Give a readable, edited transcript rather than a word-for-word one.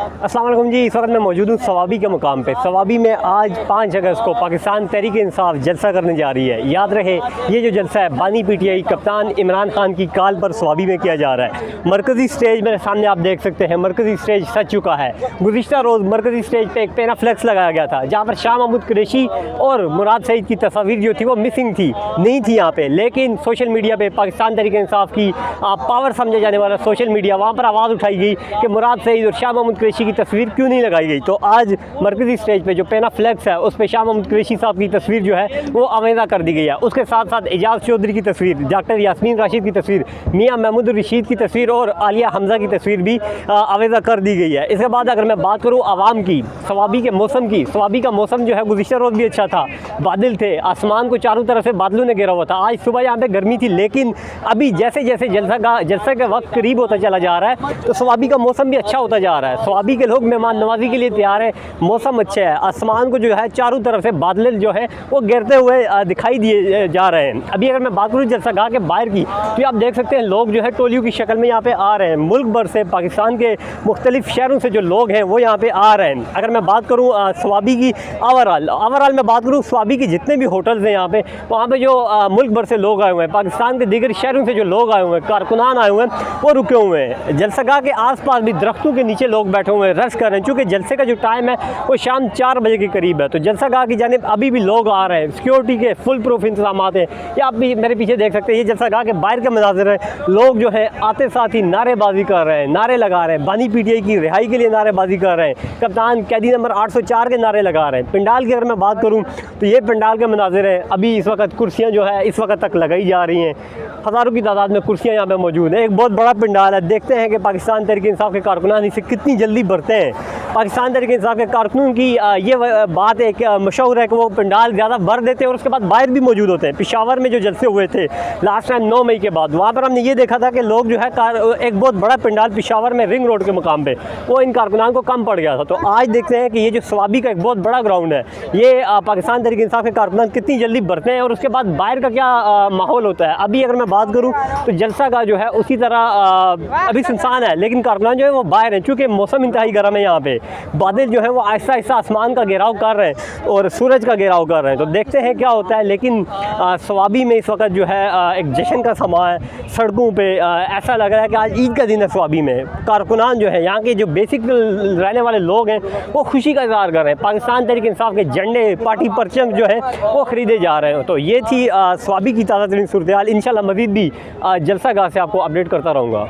अस्सलाम वालेकुम जी। इस वक्त मैं मौजूद हूँ सवाबी के मुकाम पे। सवाबी में आज 5 अगस्त को पाकिस्तान तहरीक इंसाफ जलसा करने जा रही है। याद रहे ये जो जलसा है बानी पीटीआई कप्तान इमरान खान की काल पर सवाबी में किया जा रहा है। मरकज़ी स्टेज मेरे सामने आप देख सकते हैं, मरकज़ी स्टेज सज चुका है। गुज़िश्ता रोज़ मरकज़ी स्टेज पर एक पेना फ्लैक्स लगाया गया था जहाँ पर शाह महमूद कुरैशी और मुराद सईद की तस्वीर जो थी वो मिसिंग थी, नहीं थी यहाँ पे। लेकिन सोशल मीडिया पे पाकिस्तान तहरीक इंसाफ की पावर समझे जाने वाला सोशल मीडिया, वहाँ पर आवाज़ उठाई गई कि मुराद सईद और शाह महमूद कुरैशी की तस्वीर क्यों नहीं लगाई गई। तो आज मरकज़ी स्टेज पे जो पेना फ्लैक्स है उस पर शाह महमूद कुरैशी साहब की तस्वीर जो है वो आवेज़ा कर दी गई है। उसके साथ साथ एजाज चौधरी की तस्वीर, डॉक्टर यास्मीन राशिद की तस्वीर, मियाँ महमूद रशीद की तस्वीर और आलिया हमज़ा की तस्वीर भी आवेज़ा कर दी गई है। इसके बाद अगर मैं बात करूँ आवाम की, सवाबी के मौसम की, सवाबी का मौसम जो है गुज़िश्ता रोज़ भी अच्छा था, बादल थे, आसमान को चारों तरफ से बादलों ने घेरा हुआ था। आज सुबह यहाँ पे गर्मी थी, लेकिन अभी जैसे जैसे जलसा का वक्त करीब होता चला जा रहा है तो सवाबी का मौसम भी अच्छा होता जा रहा है। सवाबी के लोग मेहमान नवाजी के लिए तैयार है, मौसम अच्छा है, आसमान को जो है चारों तरफ से बादल जो है वो गिरते हुए दिखाई दिए जा रहे हैं। अभी अगर मैं बात करूँ जलसागाह के बाहर की तो आप देख सकते हैं लोग जो है टोलियों की शक्ल में यहाँ पे आ रहे हैं। मुल्क भर से, पाकिस्तान के मुख्तलिफ शहरों से जो लोग हैं वो यहाँ पे आ रहे हैं। अगर मैं बात करूँ सवाबी की ओवरऑल मैं बात करूँ सवाबी के जितने भी होटल्स हैं यहाँ पे, वहाँ पे जो मुल्क भर से लोग आए हुए हैं, पाकिस्तान के दीगर शहरों से जो लोग आए हुए हैं, कारकुनान आए हुए हैं, वो रुके हुए हैं। जलसागाह के आसपास भी दरख्तों के नीचे लोग बैठे हुए हैं, रश कर रहे हैं। चूँकि जलसे का जो टाइम है वो शाम 4 बजे के करीब है, तो जलसागाह की जानिब अभी भी लोग आ रहे हैं। सिक्योरिटी के फुल प्रूफ इंतजाम हैं। ये आप भी मेरे पीछे देख सकते हैं, ये जलसागाह के बाहर का मनाजिर है। लोग जो है आते साथ ही नारेबाजी कर रहे हैं, नारे लगा रहे हैं, बानी पीटीआई की रिहाई के लिए नारेबाजी कर रहे हैं, कप्तान कैदी नंबर 804 के नारे लगा रहे हैं। पंडाल की अगर मैं बात करूँ तो ये पंडाल के मनाजिर है। अभी इस वक्त कुर्सियाँ जो है इस वक्त तक लगाई जा रही हैं, हज़ारों की तादाद में कुर्सियाँ यहाँ पे मौजूद हैं। एक बहुत बड़ा पंडाल है। देखते हैं कि पाकिस्तान तहरीक इंसाफ के कारकुनान इसे कितनी जल्दी भरते हैं। पाकिस्तान तहरीक इंसाफ के कारकुनों की ये बात एक मशहूर है कि वो पंडाल ज़्यादा भर देते हैं और उसके बाद बाहर भी मौजूद होते हैं। पेशावर में जो जलसे हुए थे लास्ट टाइम 9 मई के बाद, वहाँ पर हमने ये देखा था कि लोग जो है एक बहुत बड़ा पंडाल पेशावर में रिंग रोड के मुकाम पे वो इन कारकुनान को कम पड़ गया था। तो आज देखते हैं कि ये जो सवाबी का एक बहुत बड़ा ग्राउंड है, ये पाकिस्तान तहरीक इंसाफ के कारकुनान कितनी जल्दी भरते हैं और उसके बाद बाहर का क्या माहौल होता है। अभी अगर मैं बात करूँ तो जलसा का जो है उसी तरह अभी सुनसान है, लेकिन कारकुनान जो है वो बाहर हैं। चूँकि मौसम इंतहाई गर्म है, यहाँ पे बादल जो है वो आहिस्ता आहिस्ता आसमान का घेराव कर रहे हैं और सूरज का घेराव कर रहे हैं। तो देखते हैं क्या होता है। लेकिन सवाबी में इस वक्त जो है एक जश्न का समा है। सड़कों पे ऐसा लग रहा है कि आज ईद का दिन है। सवाबी में कारकुनान जो है, यहाँ के जो बेसिक रहने वाले लोग हैं, वो खुशी का इजहार कर रहे हैं। पाकिस्तान तहरीक इंसाफ के झंडे, पार्टी परचम जो है वो ख़रीदे जा रहे हैं। तो ये थी सवाबी की ताज़ा तरीन सूरत हाल। इंशाल्लाह मज़ीद भी जलसागाह से आपको अपडेट करता रहूँगा।